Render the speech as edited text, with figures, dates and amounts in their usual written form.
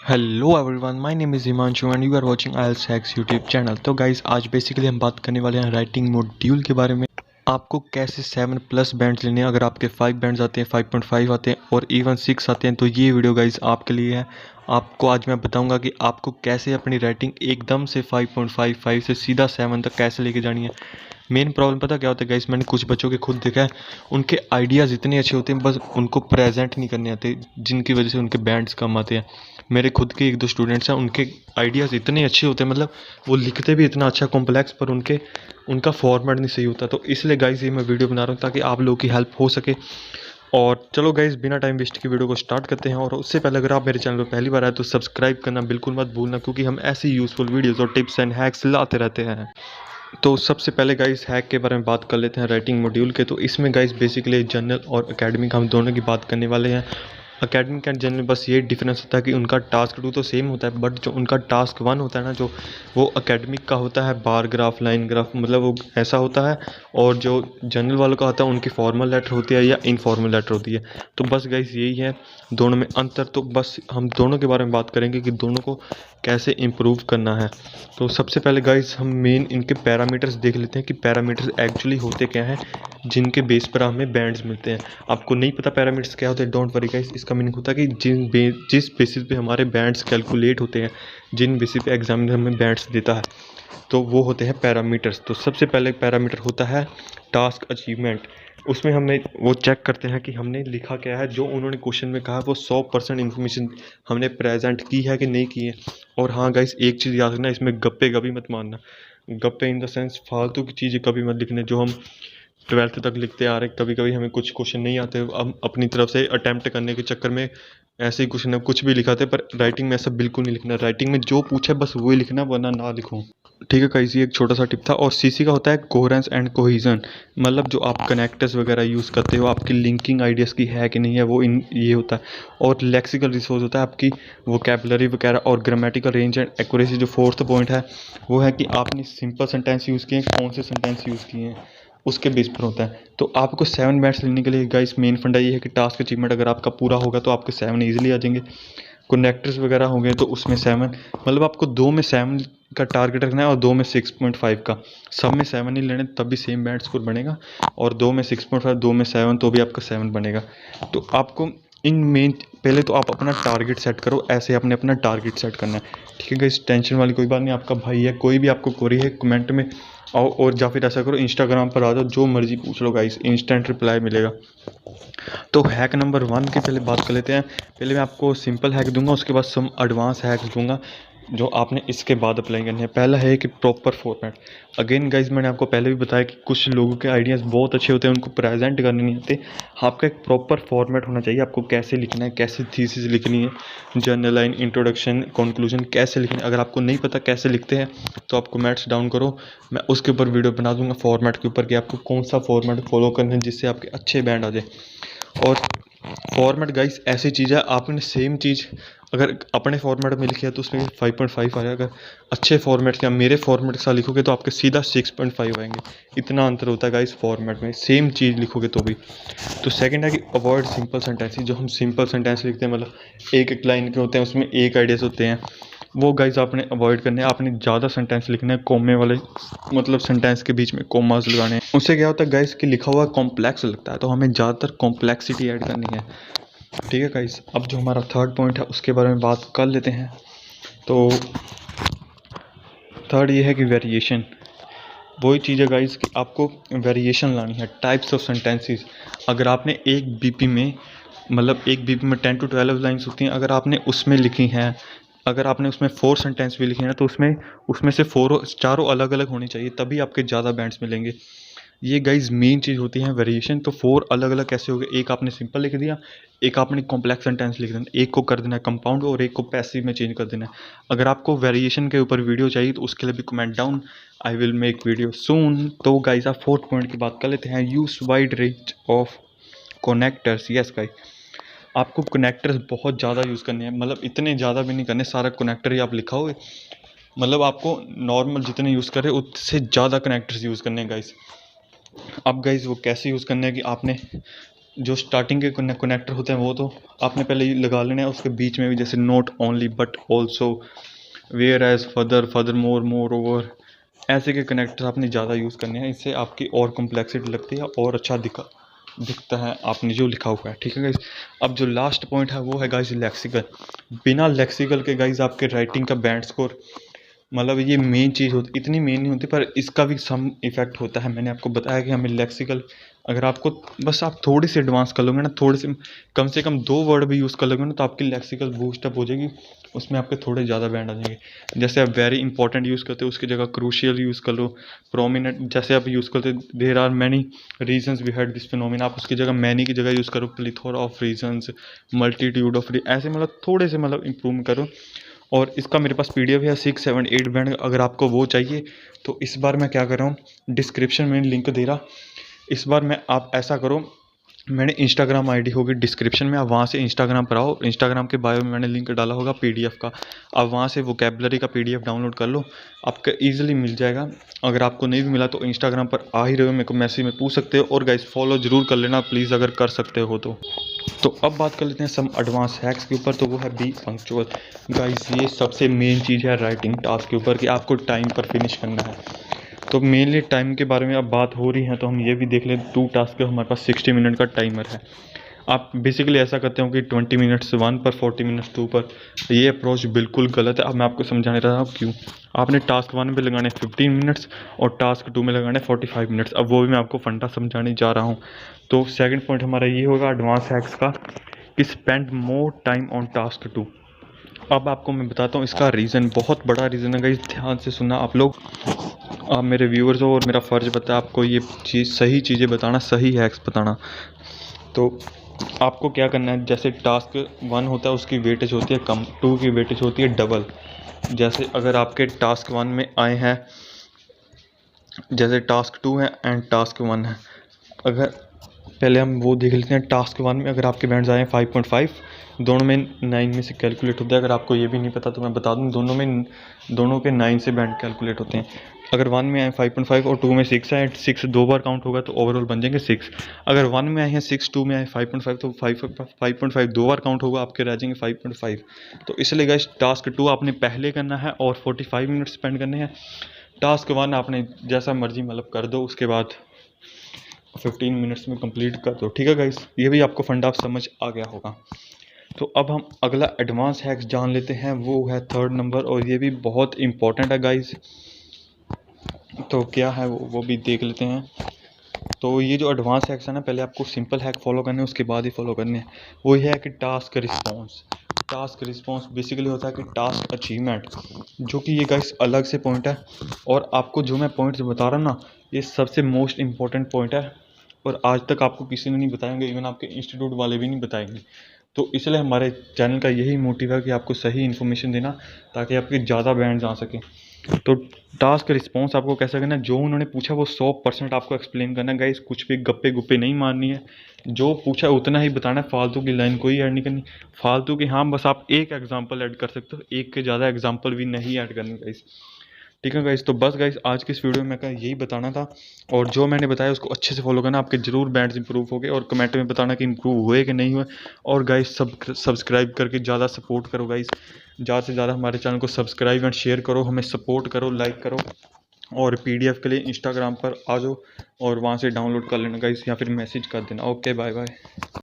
Hello everyone, my name is Himanshu and you are watching isles hacks YouTube channel. तो guys, आज basically हम बात करने वाले हैं राइटिंग मॉड्यूल के बारे में। आपको कैसे 7+ बैंड्स लेने हैं। अगर आपके 5 बैंड्स आते हैं, 5.5 आते हैं और इवन 6 आते हैं तो ये वीडियो गाइस आपके लिए है। आपको आज मैं बताऊंगा कि आपको कैसे अपनी राइटिंग एकदम से 5.55 से सीधा 7 तक कैसे लेके जानी है। मेन प्रॉब्लम पता क्या होता है गाइस, मैंने कुछ बच्चों के खुद देखा है, उनके आइडियाज़ इतने अच्छे होते हैं, बस उनको प्रेजेंट नहीं करने आते, जिनकी वजह से उनके बैंड्स कम आते हैं। मेरे खुद के 1-2 स्टूडेंट्स हैं, उनके आइडियाज़ इतने अच्छे होते हैं, मतलब वो लिखते भी इतना अच्छा कॉम्प्लेक्स, पर उनका फॉर्मेट नहीं सही होता। तो इसलिए गाइस ये मैं वीडियो बना रहा हूँ ताकि आप लोगों की हेल्प हो सके। और चलो गाइस, बिना टाइम वेस्ट की वीडियो को स्टार्ट करते हैं। और उससे पहले अगर आप मेरे चैनल पर पहली बार आए तो सब्सक्राइब करना बिल्कुल मत भूलना, क्योंकि हम ऐसी यूज़फुल वीडियोज़ और टिप्स एंड हैक्स लाते रहते हैं। तो सबसे पहले गाइस हैक के बारे में बात कर लेते हैं राइटिंग मॉड्यूल के। तो इसमें गाइस बेसिकली जनरल और एकेडमिक हम दोनों की बात करने वाले हैं। एकेडमिक एंड जनरल बस ये डिफरेंस होता है कि उनका टास्क 2 तो सेम होता है, बट जो उनका टास्क 1 होता है ना, जो वो एकेडमिक का होता है बार ग्राफ, लाइन ग्राफ, मतलब वो ऐसा होता है। और जो जनरल वालों का होता है उनकी फॉर्मल लेटर होती है या इनफॉर्मल लेटर होती है। तो बस गाइस यही है दोनों में अंतर। तो बस हम दोनों के बारे में बात करेंगे कि दोनों को कैसे इम्प्रूव करना है। तो सबसे पहले गाइस हम मेन इनके पैरामीटर्स देख लेते हैं कि पैरामीटर्स एक्चुअली होते क्या हैं, जिनके बेस पर हमें बैंड्स मिलते हैं। आपको नहीं पता पैरामीटर्स क्या होते हैं, डोंट वरी गाइस। इसका मीनिंग होता है कि जिस बेसिस पे हमारे बैंड्स कैलकुलेट होते हैं, जिन बेसिस पे एग्जामिनर हमें बैंड्स देता है, तो वो होते हैं पैरामीटर्स। तो सबसे पहले पैरामीटर होता है टास्क अचीवमेंट। उसमें हमें वो चेक करते हैं कि हमने लिखा क्या है, जो उन्होंने क्वेश्चन में कहा वो 100% इन्फॉर्मेशन हमने प्रेजेंट की है कि नहीं की है। और हाँ गाइस, एक चीज़ याद रखना, इसमें गप्पे कभी मत मारना। गप्पे इन द सेंस फालतू की चीज़ें कभी मत लिखने, जो हम 12th तक लिखते आ रहे। कभी कभी हमें कुछ क्वेश्चन नहीं आते, हम अपनी तरफ से अटैम्प्ट करने के चक्कर में ऐसे ही कुछ भी लिखाते, पर राइटिंग में ऐसा बिल्कुल नहीं लिखना। राइटिंग में जो पूछे बस वही लिखना, वरना ना लिखो। ठीक है गाइस, ये एक छोटा सा टिप था। और सीसी का होता है कोहेरेंस एंड कोहेजन, मतलब जो आप कनेक्टर्स वगैरह यूज़ करते हो, आपकी लिंकिंग आइडियाज़ की है कि नहीं है, वो इन ये होता है। और लेक्सिकल रिसोर्स होता है आपकी वोकैबुलरी वगैरह। और ग्रामेटिकल रेंज एंड एक्यूरेसी जो 4th पॉइंट है, वो है कि आपने सिंपल सेंटेंस यूज़ किए हैं, कौन से सेंटेंस यूज़ किए हैं, उसके बेस पर होता है। तो आपको 7 बैंड्स लेने के लिए गाइस मेन फंडा ये है कि टास्क अचीवमेंट अगर आपका पूरा होगा तो आपके 7 ईजिली आ जाएंगे। कनेक्टर्स वगैरह होंगे तो उसमें 7, मतलब आपको 2 में 7 का टारगेट रखना है और 2 में 6.5 का। सब में 7 ही लेने, तब भी सेम बैंड स्कोर बनेगा। और 2 में 6.5, 2 में 7, तो भी आपका 7 बनेगा। तो आपको इन मेन, पहले तो आप अपना टारगेट सेट करो, ऐसे आपने अपना टारगेट सेट करना है। ठीक है गाइस, टेंशन वाली कोई बात नहीं। आपका भाई है, कोई भी आपको क्वेरी है कमेंट में आओ, और या फिर ऐसा करो इंस्टाग्राम पर आ जाओ, जो मर्जी पूछ लो गाइस, इंस्टेंट रिप्लाई मिलेगा। तो हैक नंबर 1 की पहले बात कर लेते हैं। पहले मैं आपको सिंपल हैक दूंगा, उसके बाद सम एडवांस हैक्स दूंगा जो आपने इसके बाद अप्लाई करने हैं। पहला है कि प्रॉपर फॉर्मेट। अगेन गाइज, मैंने आपको पहले भी बताया कि कुछ लोगों के आइडियाज़ बहुत अच्छे होते हैं, उनको प्रेजेंट करने नहीं आते। आपका एक प्रॉपर फॉर्मेट होना चाहिए, आपको कैसे लिखना है, कैसे थीसिस लिखनी है, जर्नल लाइन, इंट्रोडक्शन, कंक्लूजन कैसे लिखना है। अगर आपको नहीं पता कैसे लिखते हैं तो आप कमेंट्स डाउन करो, मैं उसके ऊपर वीडियो बना दूंगा फॉर्मेट के ऊपर कि आपको कौन सा फॉर्मेट फॉलो करना है जिससे आपके अच्छे बैंड आ जाए। और फॉर्मेट गाइस ऐसी चीज़ है, आपने सेम चीज़ अगर अपने फॉर्मेट में लिखी है तो उसमें 5.5 आएगा। अगर अच्छे फॉर्मेट का मेरे फॉर्मेट के साथ लिखोगे तो आपके सीधा 6.5 आएंगे। इतना अंतर होता है गाइस फॉर्मेट में, सेम चीज़ लिखोगे तो भी। तो सेकंड है कि अवॉइड सिंपल सेंटेंस। जो हम सिंपल सेंटेंस लिखते हैं, मतलब एक एक लाइन के होते हैं, उसमें एक आइडियाज होते हैं, वो गाइज आपने अवॉइड करने हैं। आपने ज़्यादा सेंटेंस लिखना है, कोमे वाले, मतलब सेंटेंस के बीच में कोमास लगाने हैं। उससे क्या होता है गाइज कि लिखा हुआ कॉम्प्लेक्स लगता है, तो हमें ज़्यादातर कॉम्प्लेक्सिटी ऐड करनी है। ठीक है गाइज, अब जो हमारा 3rd पॉइंट है उसके बारे में बात कर लेते हैं। तो 3rd ये है कि वेरिएशन। वही चीज़ है गाइज कि आपको वेरिएशन लानी है, टाइप्स ऑफ सेंटेंसेस। अगर आपने एक बीपी में, मतलब एक बीपी में 10 to 12 लाइन्स होती हैं, अगर आपने उसमें लिखी हैं, अगर आपने उसमें 4 सेंटेंस भी लिखे हैं तो उसमें उसमें से 4 चारों अलग अलग होनी चाहिए, तभी आपके ज़्यादा बैंड्स मिलेंगे। ये गाइज मेन चीज़ होती है वेरिएशन। तो 4 अलग अलग कैसे हो गए, एक आपने सिंपल लिख दिया, एक आपने कॉम्प्लेक्स सेंटेंस लिख देना, एक को कर देना है कंपाउंड और एक को पैसिव में चेंज कर देना है। अगर आपको वेरिएशन के ऊपर वीडियो चाहिए तो उसके लिए भी comment down, I will make video सून। तो गाइज आप 4th पॉइंट की बात कर लेते हैं, use wide range of connectors. Yes guys, आपको कनेक्टर्स बहुत ज़्यादा यूज़ करने हैं, मतलब इतने ज़्यादा भी नहीं करने, सारा कनेक्टर ही आप लिखाओगे, मतलब आपको नॉर्मल जितने यूज़ करें उससे ज़्यादा कनेक्टर्स यूज़ करने हैं गाइस। अब गाइस वो कैसे यूज़ करने हैं कि आपने जो स्टार्टिंग के कनेक्टर होते हैं वो तो आपने पहले ही लगा लेने हैं। उसके बीच में भी जैसे not only but also, whereas, further, furthermore, moreover, ऐसे के कनेक्टर्स आपने ज़्यादा यूज़ करने हैं। इससे आपकी और कॉम्प्लेक्सिटी लगती है और अच्छा दिखता है आपने जो लिखा हुआ है। ठीक है गाइस। अब जो लास्ट पॉइंट है वो है गाइस लेक्सिकल। बिना लेक्सिकल के गाइस आपके राइटिंग का बैंड स्कोर, मतलब ये मेन चीज़ होती, इतनी मेन नहीं होती पर इसका भी सम इफेक्ट होता है। मैंने आपको बताया कि हमें लेक्सिकल, अगर आपको बस आप थोड़ी सी एडवांस कर लोगे ना, थोड़े से कम 2 वर्ड भी यूज़ कर लोगे ना, तो आपकी लेक्सिकल बूस्टअप हो जाएगी। उसमें आपके थोड़े ज़्यादा बैंड आ जाएंगे। जैसे आप वेरी इंपॉर्टेंट यूज़ करते हो उसकी जगह क्रूशियल यूज़ कर लो। प्रोमिनेंट जैसे आप यूज़ करते, there are many reasons behind this phenomena, आप उसकी जगह मैनी की जगह यूज़ करो plethora of reasons, multitude of, ऐसे मतलब थोड़े से मतलब इम्प्रूव करो। और इसका मेरे पास पीडीएफ है 6, 7, 8 बैंड, अगर आपको वो चाहिए तो इस बार मैं क्या कर रहा हूँ, डिस्क्रिप्शन में लिंक दे रहा। इस बार मैं, आप ऐसा करो, मैंने इंस्टाग्राम आईडी होगी डिस्क्रिप्शन में, आप वहाँ से इंस्टाग्राम पर आओ। इंस्टाग्राम के बायो में मैंने लिंक डाला होगा पीडीएफ का, आप वहाँ से वोकैबुलरी का पीडीएफ डाउनलोड कर लो, आपका ईजिली मिल जाएगा। अगर आपको नहीं भी मिला तो इंस्टाग्राम पर आ ही रहे हो, मेरे को मैसेज में पूछ सकते हो। और गाइस फॉलो ज़रूर कर लेना प्लीज़ अगर कर सकते हो तो अब बात कर लेते हैं सम एडवांस हैक्स के ऊपर। तो वो है बी पंक्चुअल। गाइस ये सबसे मेन चीज़ है राइटिंग टास्क के ऊपर कि आपको टाइम पर फिनिश करना है। तो मेनली टाइम के बारे में अब बात हो रही है तो हम ये भी देख लें। 2 टास्क का हमारे पास 60 मिनट का टाइमर है। आप बेसिकली ऐसा करते हो कि 20 मिनट्स 1 पर, 40 मिनट्स 2 पर। ये अप्रोच बिल्कुल गलत है। अब मैं आपको समझाने रहा हूँ क्यों। आपने टास्क 1 पे लगाने 15 मिनट्स और टास्क 2 में लगाने 45 मिनट्स। अब वो भी मैं आपको फंडा समझाने जा रहा हूँ। तो सेकंड पॉइंट हमारा ये होगा एडवांस हैक्स का कि spend more time on task 2। अब आपको मैं बताता हूँ इसका रीज़न, बहुत बड़ा रीज़न है गाइस, ध्यान से सुनना आप लोग। आप मेरे व्यूअर्स हो और मेरा फ़र्ज़ बनता है आपको ये चीज़, सही चीज़ें बताना, सही हैक्स बताना। तो आपको क्या करना है, जैसे टास्क 1 होता है उसकी वेटेज होती है कम, 2 की वेटेज होती है डबल। जैसे अगर आपके टास्क 1 में आए हैं, जैसे टास्क 2 है एंड टास्क 1 है, अगर पहले हम वो देख लेते हैं। टास्क 1 में अगर आपके बैंड्स आए हैं 5.5, दोनों में 9 में से कैलकुलेट होता है। अगर आपको ये भी नहीं पता तो मैं बता दूं, दोनों के 9 से बैंड कैलकुलेट होते हैं। अगर 1 में आए 5.5 और 2 में 6 है, 6 2 बार काउंट होगा तो ओवरऑल बन जाएंगे 6। अगर 1 में आए हैं 6, 2 में आए 5.5 तो 5.5 2 बार काउंट होगा, आपके रह जाएंगे 5.5। तो इसलिए गाइस टास्क 2 आपने पहले करना है और 45 मिनट स्पेंड करने हैं। टास्क 1 आपने जैसा मर्जी मतलब कर दो, उसके बाद 15 मिनट्स में कंप्लीट कर दो। ठीक है गाइस, ये भी आपको फंडा समझ आ गया होगा। तो अब हम अगला एडवांस हैक्स जान लेते हैं, वो है 3rd नंबर, और ये भी बहुत इंपॉर्टेंट है गाइस। तो क्या है वो भी देख लेते हैं। तो ये जो एडवांस हैक्स है ना, पहले आपको सिंपल हैक फॉलो करने हैं, उसके बाद ही फॉलो करने हैं। वो ये है कि task response. Task response basically होता है कि टास्क अचीवमेंट, जो कि ये गाइस अलग से पॉइंट है। और आपको जो मैं पॉइंट्स बता रहा हूँ ना, ये सबसे मोस्ट इंपॉर्टेंट पॉइंट है और आज तक आपको किसी ने नहीं बताएंगे, इवन आपके इंस्टीट्यूट वाले भी नहीं बताएंगे। तो इसलिए हमारे चैनल का यही मोटिव है कि आपको सही इन्फॉर्मेशन देना, ताकि आपके ज़्यादा बैंड्स आ सकें। तो टास्क रिस्पॉन्स आपको कैसा करना है, जो उन्होंने पूछा वो 100% आपको एक्सप्लेन करना है गाइस। कुछ भी गप्पे गुप्पे नहीं मारनी है, जो पूछा उतना ही बताना है, फालतू की लाइन कोई ऐड नहीं करनी। फालतू की, हाँ बस आप एक एग्जांपल ऐड कर सकते हो, एक के ज़्यादा एग्जांपल भी नहीं ऐड करनी गाइस। ठीक है गाइस, तो बस गाइस आज की इस वीडियो में मैं यही बताना था, और जो मैंने बताया उसको अच्छे से फॉलो करना, आपके ज़रूर बैंड्स इंप्रूव हो गए। और कमेंट में बताना कि इंप्रूव हुए कि नहीं हुए। और गाइस सब्सक्राइब करके ज़्यादा सपोर्ट करो गाइस, ज़्यादा से ज़्यादा हमारे चैनल को सब्सक्राइब एंड शेयर करो, हमें सपोर्ट करो, लाइक करो। और पीडीएफ के लिए इंस्टाग्राम पर आ जाओ और वहाँ से डाउनलोड कर लेना गाइस, या फिर मैसेज कर देना। Okay bye bye.